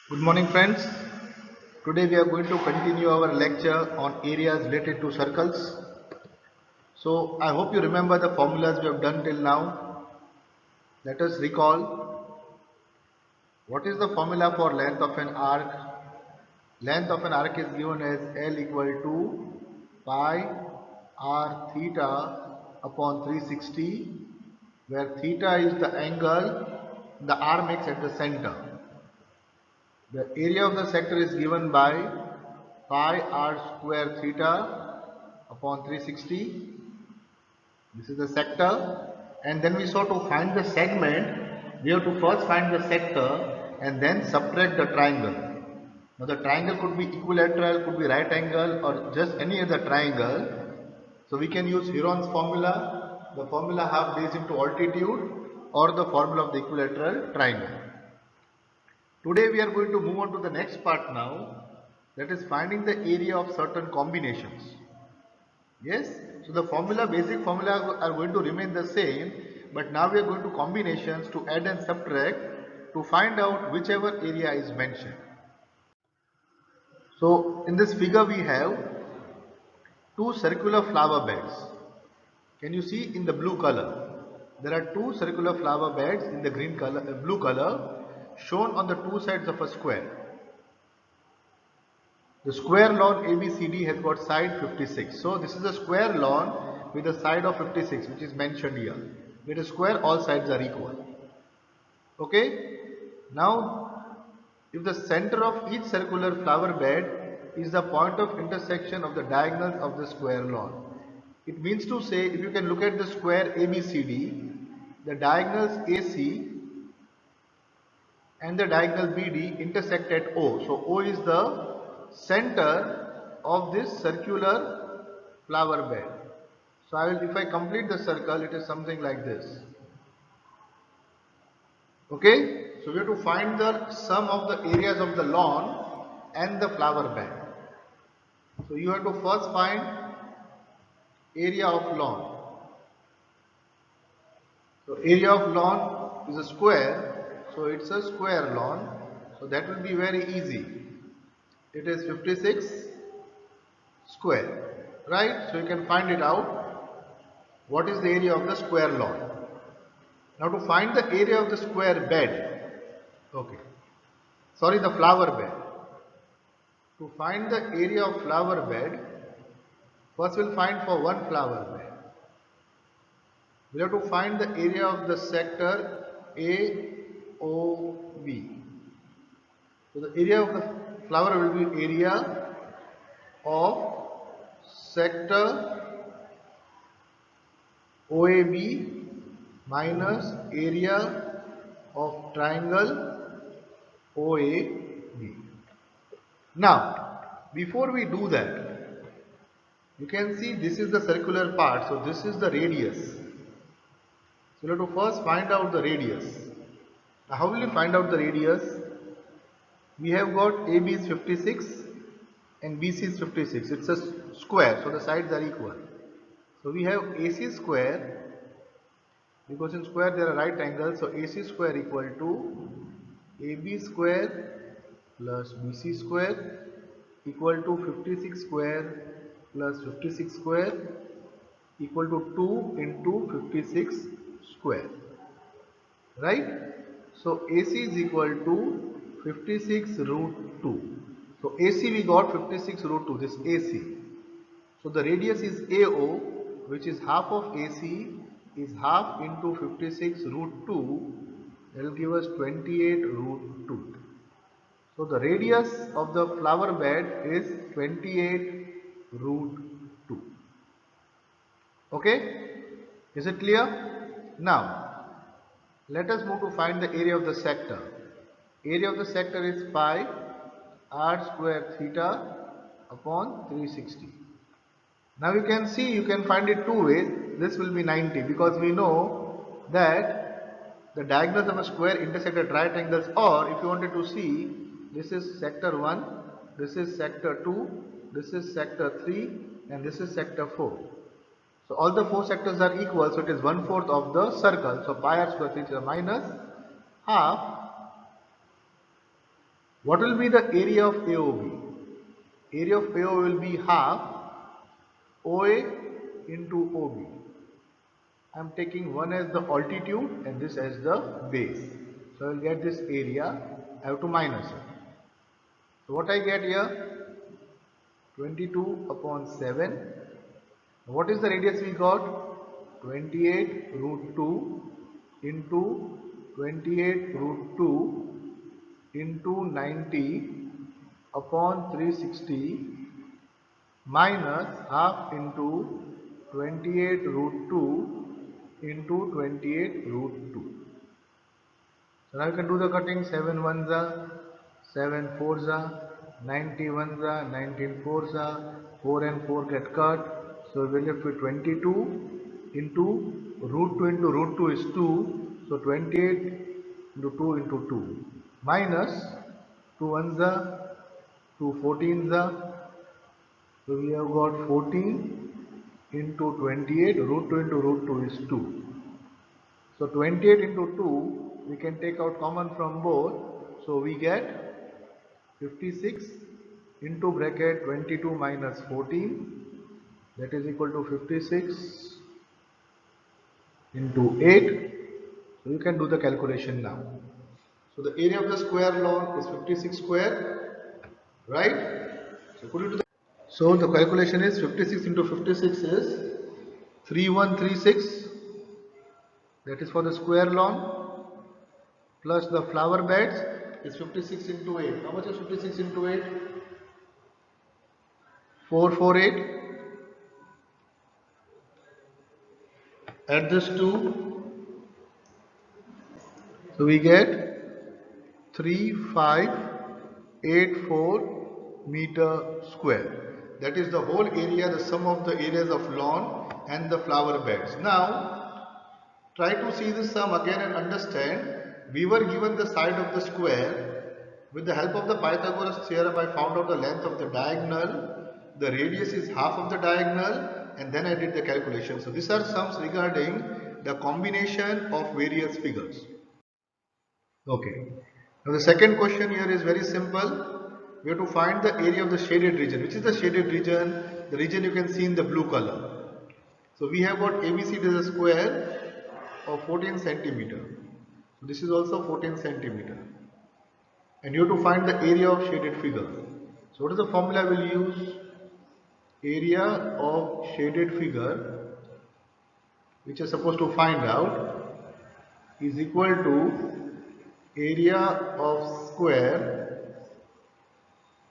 Good morning, friends. Today we are going to continue our lecture on areas related to circles. So I hope you remember the formulas we have done till now. Let us recall what is the formula for length of an arc. Length of an arc is given as L equal to pi r theta upon 360, where theta is the angle the arc makes at the center. The area of the sector is given by pi r square theta upon 360. This is the sector, and then we saw to find the segment we have to first find the sector and then subtract the triangle. Now the triangle could be equilateral, could be right angle, or just any other triangle. So we can use Heron's formula, the formula half base into altitude, or the formula of the equilateral triangle. Today we are going to move on to the next part now, that is finding the area of certain combinations. Yes, so the formula, basic formula are going to remain the same, but now we are going to combinations to add and subtract to find out whichever area is mentioned. So in this figure we have two circular flower beds. Can you see in the blue color? There are two circular flower beds in the green color, blue color, shown on the two sides of a square. The square lawn ABCD has got side 56. So this is a square lawn with a side of 56, which is mentioned here. It is square, all sides are equal. Okay. Now, if the center of each circular flower bed is the point of intersection of the diagonals of the square lawn, it means to say, if you can look at the square ABCD, the diagonals AC and the diagonal BD intersect at O. So O is the center of this circular flower bed. So if I complete the circle, it is something like this. Okay, so we have to find the sum of the areas of the lawn and the flower bed. So you have to first find area of lawn. So area of lawn is a square, so it's a square lawn. So that will be very easy. It is 56 square, right? So you can find it out. What is the area of the square lawn? Now to find the area of the square bed, okay, sorry, the flower bed. To find the area of flower bed, first we'll find for one flower bed. We have to find the area of the sector AOB. So the area of the flower will be area of sector OAB minus area of triangle OAB. Now, before we do that, you can see this is the circular part, so this is the radius. So you have to first find out the radius. Now how will you find out the radius? We have got AB is 56 and BC is 56. It's a square, so the sides are equal. So we have AC square, because in square there are right angles, so AC square equal to AB square plus BC square equal to 56 square plus 56 square equal to 2 into 56 square, right? So AC is equal to 56 root 2. So AC we got 56 root 2, this AC. So the radius is AO, which is half of AC is half into 56 root 2, that will give us 28 root 2. So the radius of the flower bed is 28 root 2. Okay, is it clear? Now let us move to find the area of the sector. Area of the sector is pi r square theta upon 360. Now you can see, you can find it two ways. This will be 90, because we know that the diagonals of a square intersect at right angles, or if you wanted to see, this is sector 1, this is sector 2, this is sector 3, and this is sector 4. So all the four sectors are equal, so it is 1/4 of the circle. So pi r square theta minus half What will be the area of AOB? Area of AOB will be half OA into OB. I am taking one as the altitude and this as the base. So I will get this area, I have to minus it. So what I get here? 22 upon 7. What is the radius we got? 28 root 2 into 28 root 2 into 90 upon 360 minus half into 28 root 2 into 28 root 2. So now you can do the cutting. 7 ones are 7 fours are 91 are 19 fours are 4 and 4 get cut. So we will left with 22 into root 2 into root 2 is 2. So 28 into 2 into 2 minus 2 ones are 2 14s are. So we have got 14 into 28 root 2 into root 2 is 2. So 28 into 2 we can take out common from both. So we get 56 into bracket 22 minus 14, that is equal to 56 into 8. So you can do the calculation now. So the area of the square lawn is 56 square, right? So put it to the so the calculation is 56 into 56 is 3136, that is for the square lawn, plus the flower beds is 56 into 8. How much is 56 into 8? 448. Add this 2. So we get 3584 meter square. That is the whole area, the sum of the areas of lawn and the flower beds. Now try to see this sum again and understand. We were given the side of the square. With the help of the Pythagoras theorem, I found out the length of the diagonal. The radius is half of the diagonal, and then I did the calculation. So these are sums regarding the combination of various figures. Okay. Now the second question here is very simple. We have to find the area of the shaded region. Which is the shaded region? The region you can see in the blue color. So we have got ABC as a square of 14 centimeter. So this is also 14 centimeter. And you have to find the area of shaded figure. So what is the formula we will use? Area of shaded figure, which is supposed to find out, is equal to area of square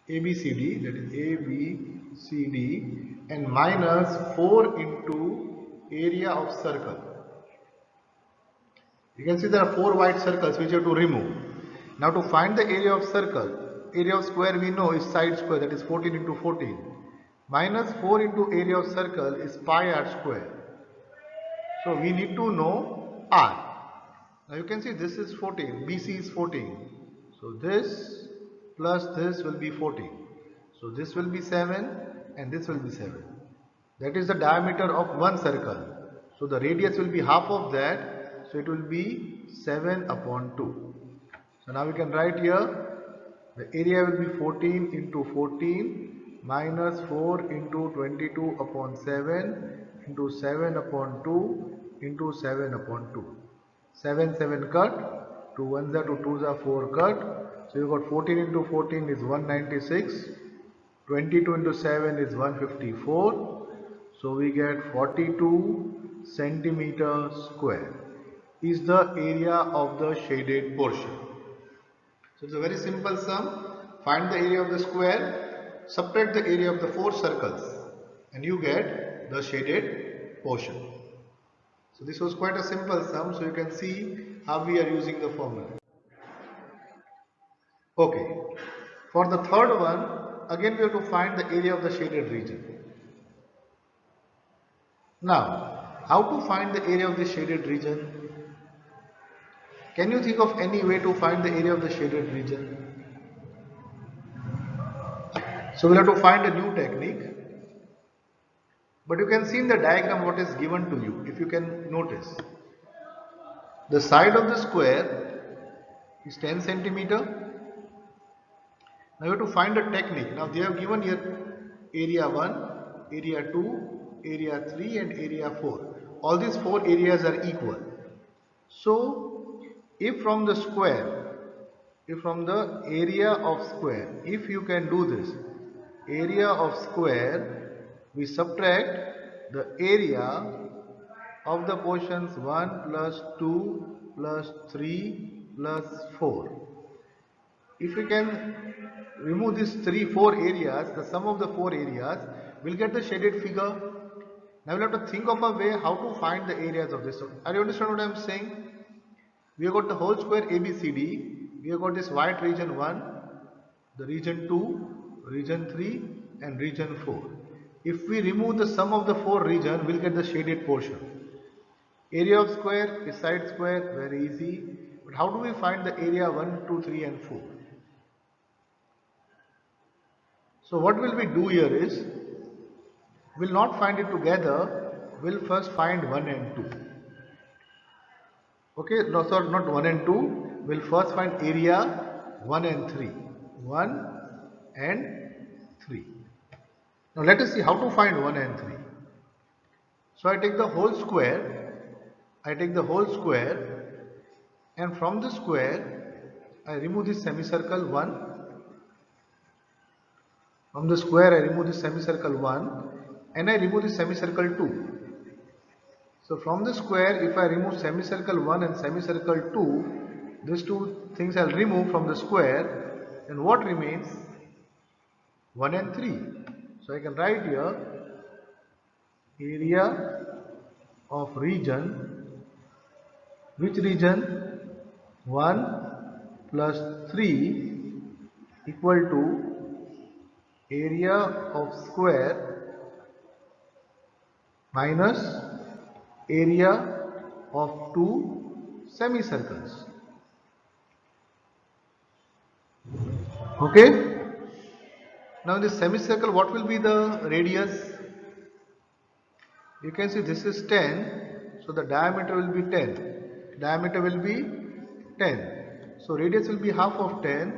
ABCD, that is ABCD, and minus 4 into area of circle. You can see there are 4 white circles which you have to remove. Now to find the area of circle, area of square we know is side square, that is 14 into 14. Minus 4 into area of circle is pi r square. So we need to know r. Now you can see this is 14, BC is 14. So this plus this will be 14. So this will be 7 and this will be 7. That is the diameter of one circle. So the radius will be half of that. So it will be 7 upon 2. So now we can write here the area will be 14 into 14 minus 4 into 22 upon 7 into 7 upon 2 into 7 upon 2. 7 7 cut, 2 ones are 2 twos are 4 cut. So you got 14 into 14 is 196, 22 into 7 is 154. So we get 42 centimeter square is the area of the shaded portion. So it's a very simple sum. Find the area of the square, subtract the area of the 4 circles, and you get the shaded portion. So this was quite a simple sum, so you can see how we are using the formula. Okay. For the third one, again we have to find the area of the shaded region. Now, how to find the area of the shaded region? Can you think of any way to find the area of the shaded region? So we'll have to find a new technique. But you can see in the diagram what is given to you, if you can notice. The side of the square is 10 centimeter Now you have to find a technique. Now they have given here area 1, area 2, area 3 and area 4. All these 4 areas are equal. So if from the square, if from the area of square, if you can do this, area of square, we subtract the area of the portions 1 plus 2 plus 3 plus 4. If we can remove these 4 areas, the sum of the 4 areas, we'll get the shaded figure. Now we'll have to think of a way how to find the areas of this. So, are you understand what I am saying? We have got the whole square ABCD. We have got this white region 1, the region 2, region 3 and region 4. If we remove the sum of the 4 region, we'll get the shaded portion. Area of square is side square, very easy. But how do we find the area 1, 2, 3 and 4? So what will we do here is, we'll not find it together, we'll first find 1 and 2. Okay, no, sorry, not 1 and 2, we'll first find area 1 and 3. 1 and 3. Now let us see how to find 1 and 3. So I take the whole square, and from the square I remove this semicircle 1. From the square I remove this semicircle 1 and I remove this semicircle 2. So from the square, if I remove semicircle 1 and semicircle 2, these two things I'll remove from the square, and what remains? 1 and 3. So I can write here area of region, which region? 1 plus 3 equal to area of square minus area of 2 semicircles. Okay. Now in this semicircle, what will be the radius? You can see this is 10. So the diameter will be 10. Diameter will be 10. So radius will be half of 10.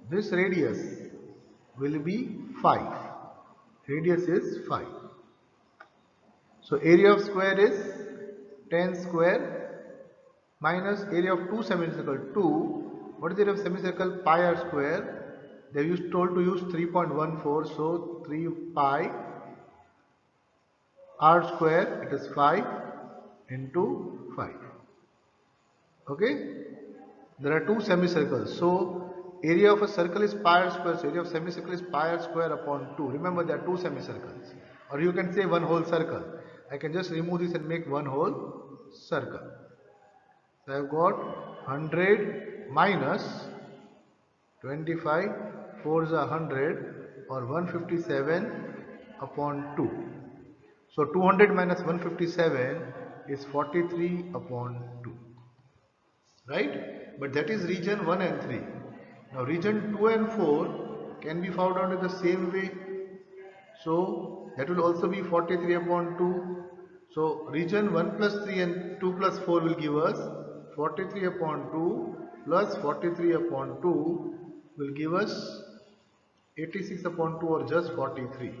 This radius will be 5. Radius is 5. So area of square is 10 square minus area of 2 semicircle 2. What is the area of semicircle? Pi r square. They are told to use 3.14. So 3 pi r square, it is 5 into 5. Okay. There are 2 semicircles. So area of a circle is pi r square. So area of semicircle is pi r square upon 2. Remember there are 2 semicircles. Or you can say one whole circle. I can just remove this and make one whole circle. So I have got 100 minus 25, 4 is 100 or 157 upon 2. So 200 minus 157 is 43 upon 2. Right? But that is region 1 and 3. Now region 2 and 4 can be found out in the same way. So that will also be 43 upon 2. So region 1 plus 3 and 2 plus 4 will give us 43 upon 2 plus 43 upon 2 will give us 86 upon 2 or just 43.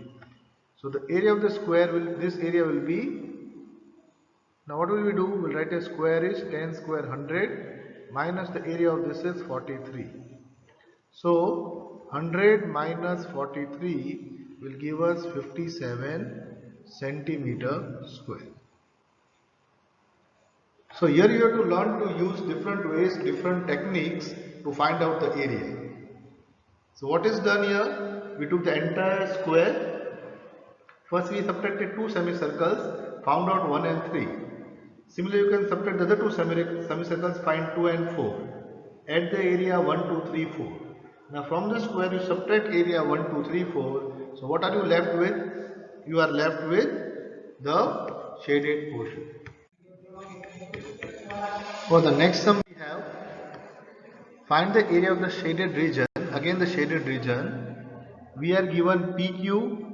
So the area of the square will, this area will be, now what will we do? We'll write a square is 10 square 100 minus the area of this is 43. So 100 minus 43 will give us 57 centimeter square. So here you have to learn to use different ways, different techniques to find out the area. So what is done here? We took the entire square. First we subtracted 2 semicircles, found out 1 and 3. Similarly, you can subtract the other 2 semicircles, find 2 and 4. Add the area 1, 2, 3, 4. Now from the square you subtract area 1, 2, 3, 4. So what are you left with? You are left with the shaded portion. For the next sum we have, find the area of the shaded region. Again the shaded region. We are given PQ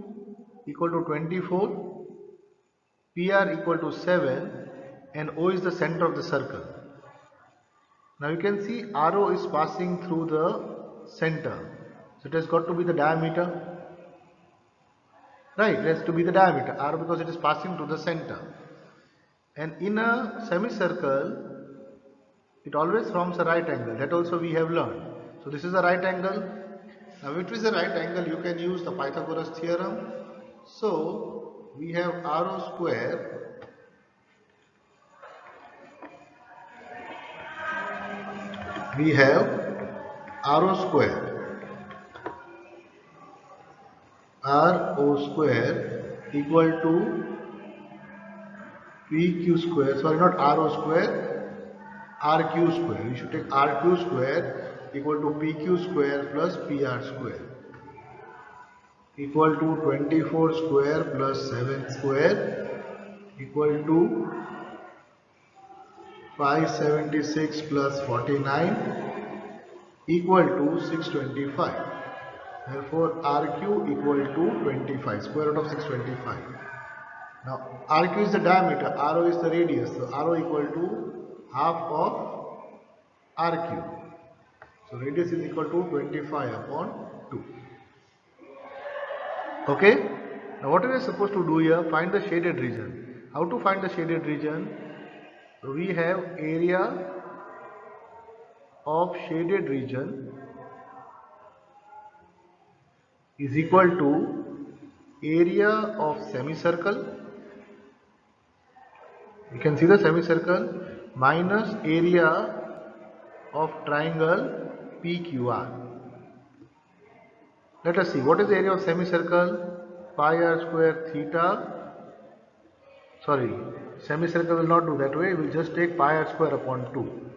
equal to 24, PR equal to 7 and O is the center of the circle. Now you can see RO is passing through the center. So it has got to be the diameter. Right, it has to be the diameter r because it is passing to the center. And in a semicircle, it always forms a right angle. That also we have learned. So this is a right angle. Now if it is a right angle, you can use the Pythagoras theorem. So we have RO square we have RO square equal to PQ square, sorry, not RO square, RQ square. We should take RQ square equal to PQ square plus PR square equal to 24 square plus 7 square equal to 576 plus 49 equal to 625. Therefore, RQ equal to 25, square root of 625. Now, RQ is the diameter, RO is the radius, so RO equal to half of RQ. So, radius is equal to 25 upon 2. Okay? Now, what are we supposed to do here? Find the shaded region. How to find the shaded region? So, we have area of shaded region is equal to area of semicircle. You can see the semicircle minus area of triangle PQR. Let us see what is the area of semicircle. Pi r square theta. Sorry, semicircle will not do that way. We will just take pi r square upon 2.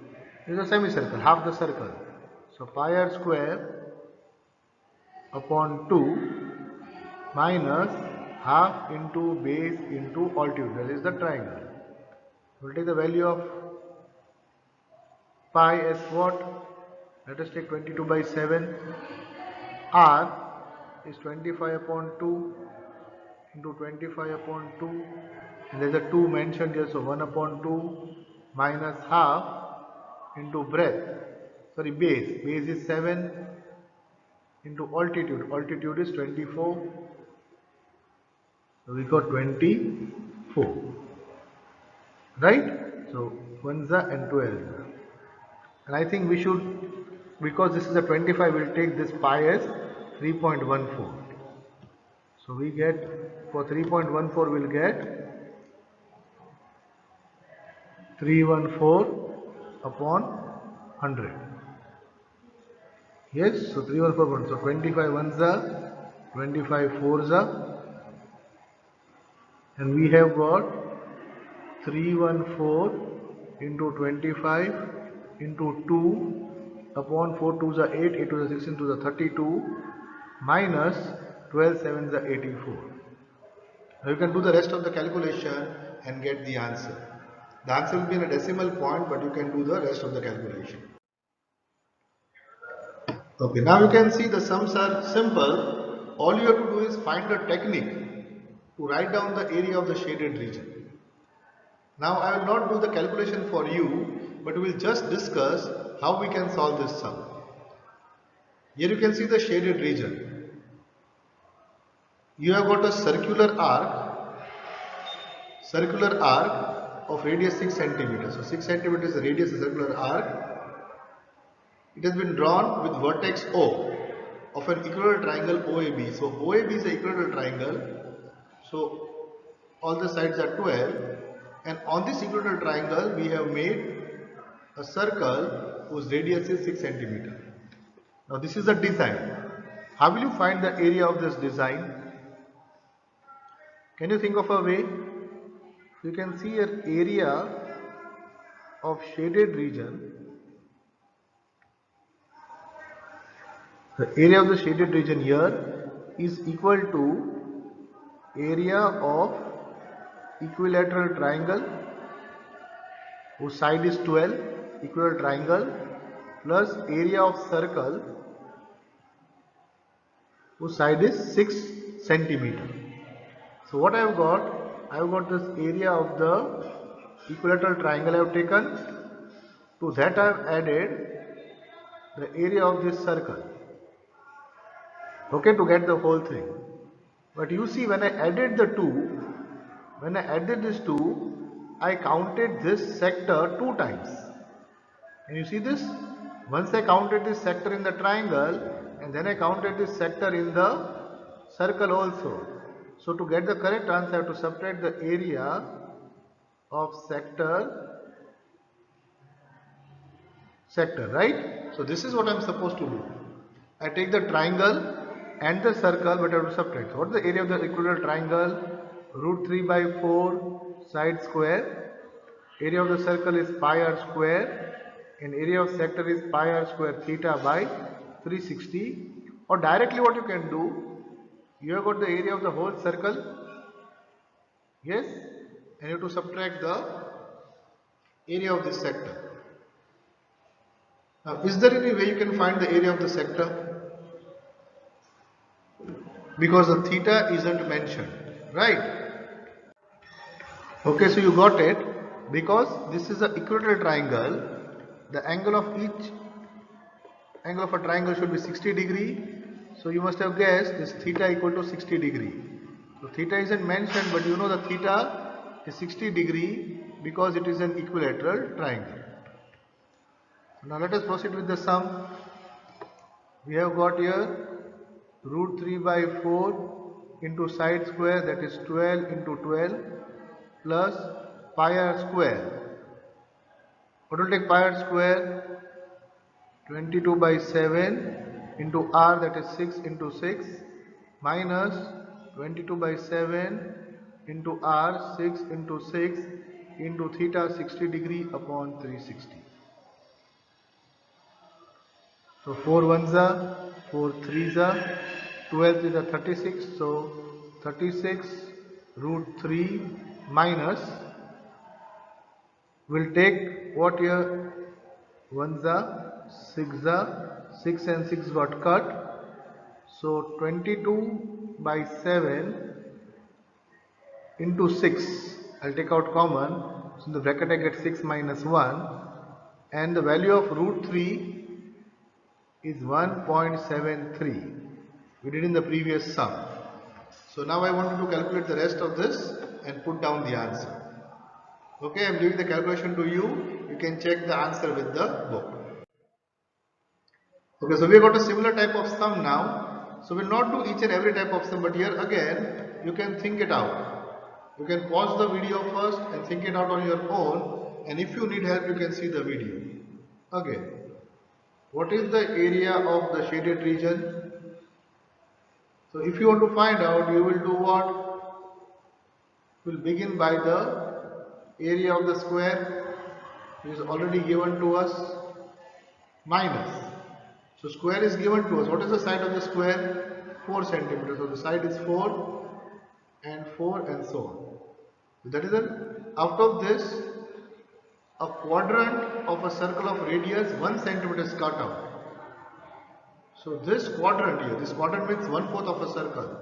This is a semicircle, half the circle. So pi r square upon 2 minus half into base into altitude, that is the triangle. We will take the value of pi as what? Let us take 22 by 7. R is 25 upon 2 into 25 upon 2. And there is a 2 mentioned here, so 1 upon 2 minus half into breadth. Sorry, base. Base is 7 into altitude. Altitude is 24. So we got 24. Right? So 1s and 12s. And I think we should, because this is a 25, we will take this pi as 3.14. So we get, for 3.14 we will get 314 upon 100. Yes, so 314. So 25 1s are, 25 4s are, and we have got 314 into 25 into 2 upon 4 2s are 8, 8 2s are 16, 2s are 32 minus 12 7s are 84. Now you can do the rest of the calculation and get the answer. The answer will be in a decimal point, but you can do the rest of the calculation. Okay, now you can see the sums are simple. All you have to do is find a technique to write down the area of the shaded region. Now I will not do the calculation for you, but we will just discuss how we can solve this sum. Here you can see the shaded region. You have got a circular arc of radius 6 centimeters. So 6 centimeters is the radius of the circular arc. It has been drawn with vertex O of an equilateral triangle OAB. So OAB is an equilateral triangle. So all the sides are 12, and on this equilateral triangle we have made a circle whose radius is 6 centimeters. Now this is the design. How will you find the area of this design? Can you think of a way? You can see an area of shaded region. The area of the shaded region here is equal to area of equilateral triangle whose side is 12, equilateral triangle, plus area of circle whose side is 6 centimeter. So what I have got this area of the equilateral triangle I have taken. To that I have added the area of this circle. okay, to get the whole thing. But you see, when I added the two, when I added these two, I counted this sector two times. And you see this? Once I counted this sector in the triangle, and then I counted this sector in the circle also. So to get the correct answer, I have to subtract the area of sector, right? So this is what I am supposed to do. I take the triangle and the circle, but I have to subtract. So what is the area of the equilateral triangle? Root 3 by 4 side square. Area of the circle is pi r square, and area of sector is pi r square theta by 360. Or directly what you can do, you have got the area of the whole circle, yes, and you have to subtract the area of this sector. Now, is there any way you can find the area of the sector? Because the theta isn't mentioned, right? Okay, so you got it. Because this is an equilateral triangle, the angle of each angle of a triangle should be 60 degree. So you must have guessed this theta equal to 60 degree. So theta isn't mentioned, but you know the theta is 60 degree because it is an equilateral triangle. Now let us proceed with the sum. We have got here root 3 by 4 into side square, that is 12 into 12 plus pi r square. What will take pi r square? 22 by 7 into r, that is 6 into 6, minus 22 by 7 into r, 6 into 6 into theta 60 degree upon 360. So 4 ones are 4 threes are 12 is a 36. So 36 root 3 minus, will take what here? 1s are 6 are 6 and 6 got cut. So 22 by 7 into 6. I'll take out common. So in the bracket I get 6 minus 1. And the value of root 3 is 1.73. We did in the previous sum. So now I want you to calculate the rest of this and put down the answer. Okay, I am giving the calculation to you. You can check the answer with the book. Okay, so we have got a similar type of sum now. So we will not do each and every type of sum, but here again you can think it out. You can pause the video first and think it out on your own, and if you need help you can see the video. Okay, what is the area of the shaded region? So if you want to find out, you will do what? You will begin by the area of the square, which is already given to us, minus. So square is given to us. What is the side of the square? 4 centimeters. So the side is 4 and 4 and so on. So that is it. Out of this, a quadrant of a circle of radius 1 centimeter is cut out. So this quadrant here, this quadrant means 1/4 of a circle.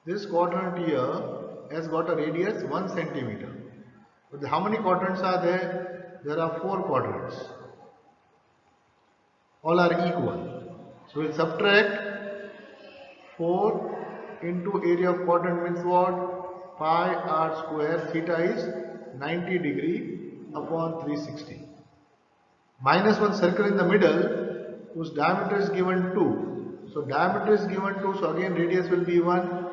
This quadrant here has got a radius 1 centimeter. But how many quadrants are there? There are 4 quadrants. All are equal. So we'll subtract 4 into area of quadrant means what? Pi r square, theta is 90 degree upon 360. Minus one circle in the middle whose diameter is given 2. So diameter is given 2, so again radius will be 1.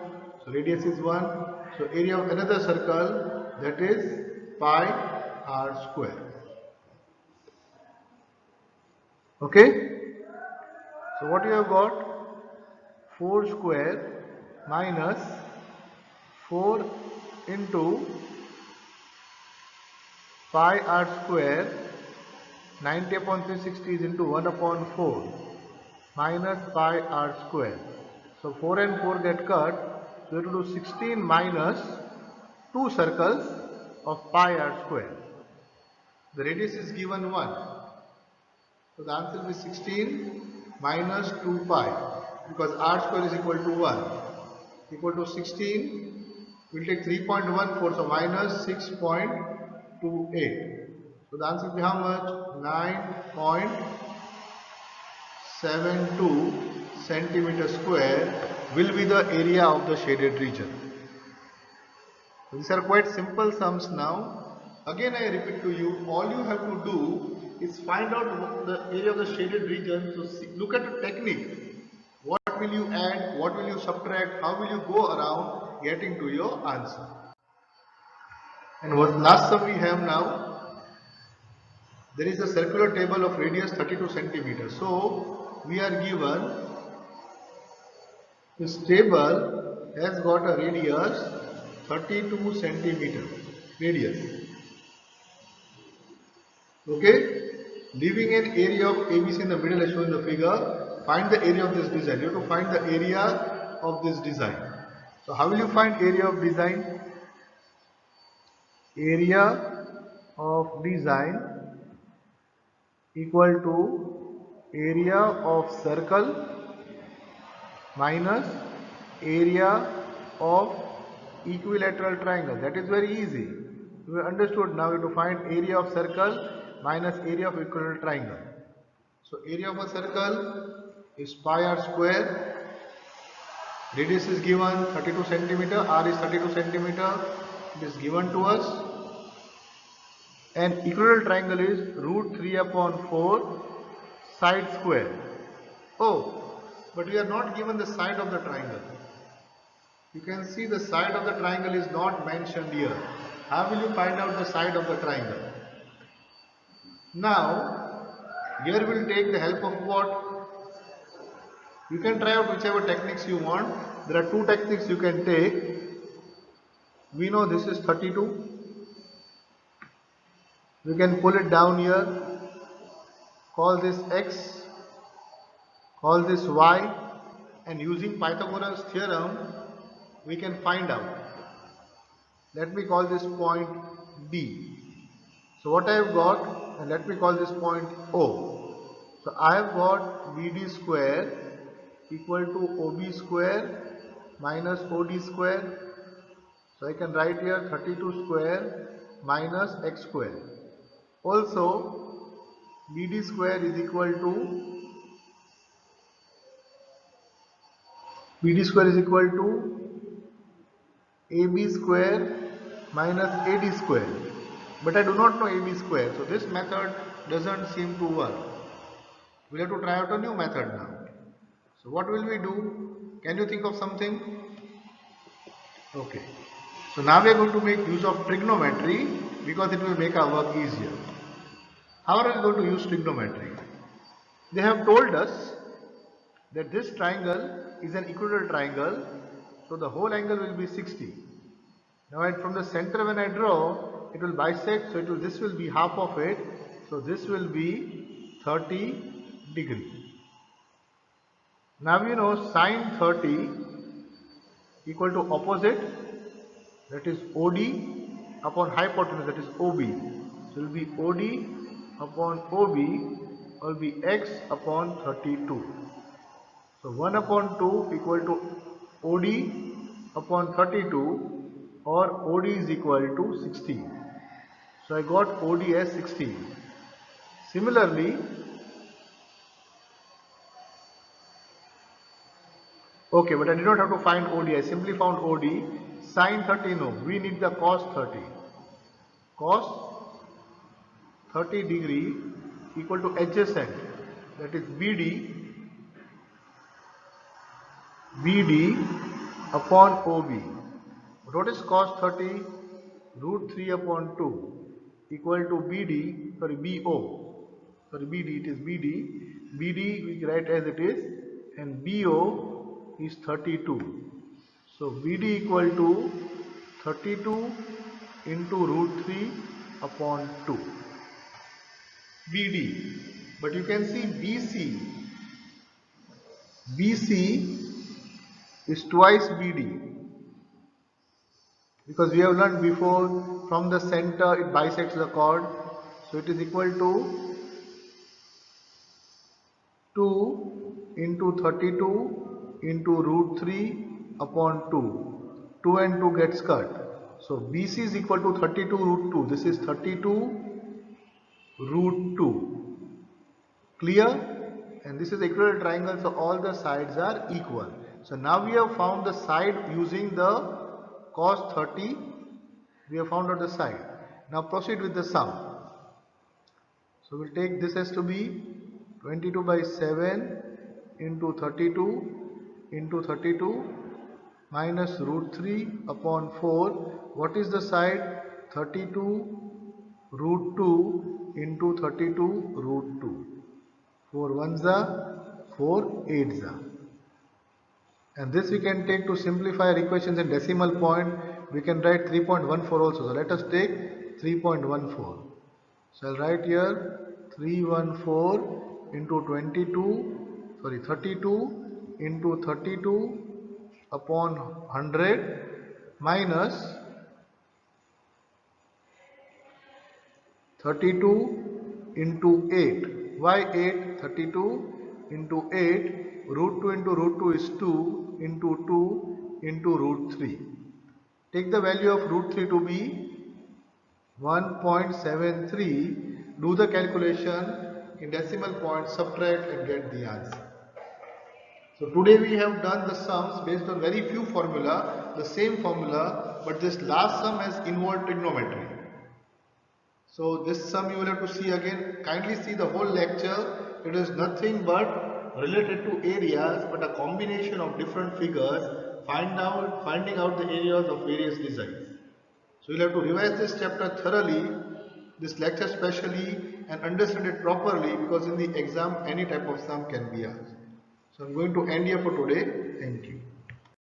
So radius is 1. So area of another circle, that is pi r square. Okay, so what you have got? 4 square minus 4 into pi r square, 90 upon 360 is into 1 upon 4 minus pi r square. So 4 and 4 get cut. So we have to do 16 minus 2 circles of pi r square. The radius is given 1. So the answer will be 16 minus 2 pi, because r square is equal to 1, equal to 16. We will take 3.14, so minus 6.28. So the answer will be how much? 9.72 centimeter square will be the area of the shaded region. These are quite simple sums now. Again I repeat to you, all you have to do is find out the area of the shaded region. So look at the technique. What will you add, what will you subtract, how will you go around getting to your answer. And what last sum we have now, there is a circular table of radius 32 centimeters. So we are given this table has got a radius 32 centimeter radius. Okay, leaving an area of ABC in the middle as shown in the figure, find the area of this design. You have to find the area of this design. So how will you find area of design? Area of design equal to area of circle minus area of equilateral triangle. That is very easy. We understood. Now we have to find area of circle minus area of equilateral triangle. So area of a circle is pi r square. Radius is given 32 centimeter. R is 32 centimeter. It is given to us. And equilateral triangle is root 3 upon 4 side square. Oh, but we are not given the side of the triangle. You can see the side of the triangle is not mentioned here. How will you find out the side of the triangle? Now, here we will take the help of what? You can try out whichever techniques you want. There are two techniques you can take. We know this is 32. We can pull it down here. Call this x. Call this y. And using Pythagoras theorem, we can find out. Let me call this point D. So what I have got, and let me call this point O. So I have got BD square equal to OB square minus OD square. So I can write here 32 square minus x square. Also BD square is equal to AB square minus AD square. But I do not know AB square. So this method doesn't seem to work. We'll have to try out a new method now. So what will we do? Can you think of something? Okay. So now we are going to make use of trigonometry because it will make our work easier. How are we going to use trigonometry? They have told us that this triangle is an equilateral triangle, so the whole angle will be 60. Now from the center when I draw, it will bisect, so this will be half of it, so this will be 30 degree. Now you know sine 30 equal to opposite, that is OD upon hypotenuse, that is OB. So it will be OD upon OB will be x upon 32. So 1 upon 2 equal to OD upon 32, or OD is equal to 16. So I got OD as 16. Similarly, okay, but I did not have to find OD. I simply found OD. Sine 30, no. We need the cos 30. Cos 30 degree equal to adjacent, that is BD upon OB. But what is cos 30? Root 3 upon 2 equal to BD, it is BD we write as it is, and BO is 32. So BD equal to 32 into root 3 upon 2. BD. But you can see BC is twice BD. Because we have learned before, from the center it bisects the chord. So it is equal to 2 into 32 into root 3 upon 2. 2 and 2 gets cut. So BC is equal to 32 root 2. This is 32 root 2. Clear? and this is equilateral triangle, so all the sides are equal. So now we have found the side using the cos 30. We have found out the side. Now proceed with the sum. So we'll take this as to be 22 by 7 into 32 into 32 minus root 3 upon 4. What is the side? 32 root 2 into 32 root 2. 4 ones are 4 eights are. And this we can take to simplify our equations in decimal point. We can write 3.14 also. So let us take 3.14. So I'll write here 314 into 32 into 32 upon 100 minus 32 into 8. Why 8? 32 into 8, root 2 into root 2 is 2 into 2 into root 3. Take the value of root 3 to be 1.73. Do the calculation in decimal point, subtract and get the answer. So today we have done the sums based on very few formula, the same formula, but this last sum has involved trigonometry. So this sum you will have to see again. Kindly see the whole lecture. It is nothing but related to areas, but a combination of different figures, finding out the areas of various designs. So you'll have to revise this chapter thoroughly, this lecture specially, and understand it properly, because in the exam any type of sum can be asked. So I'm going to end here for today. Thank you.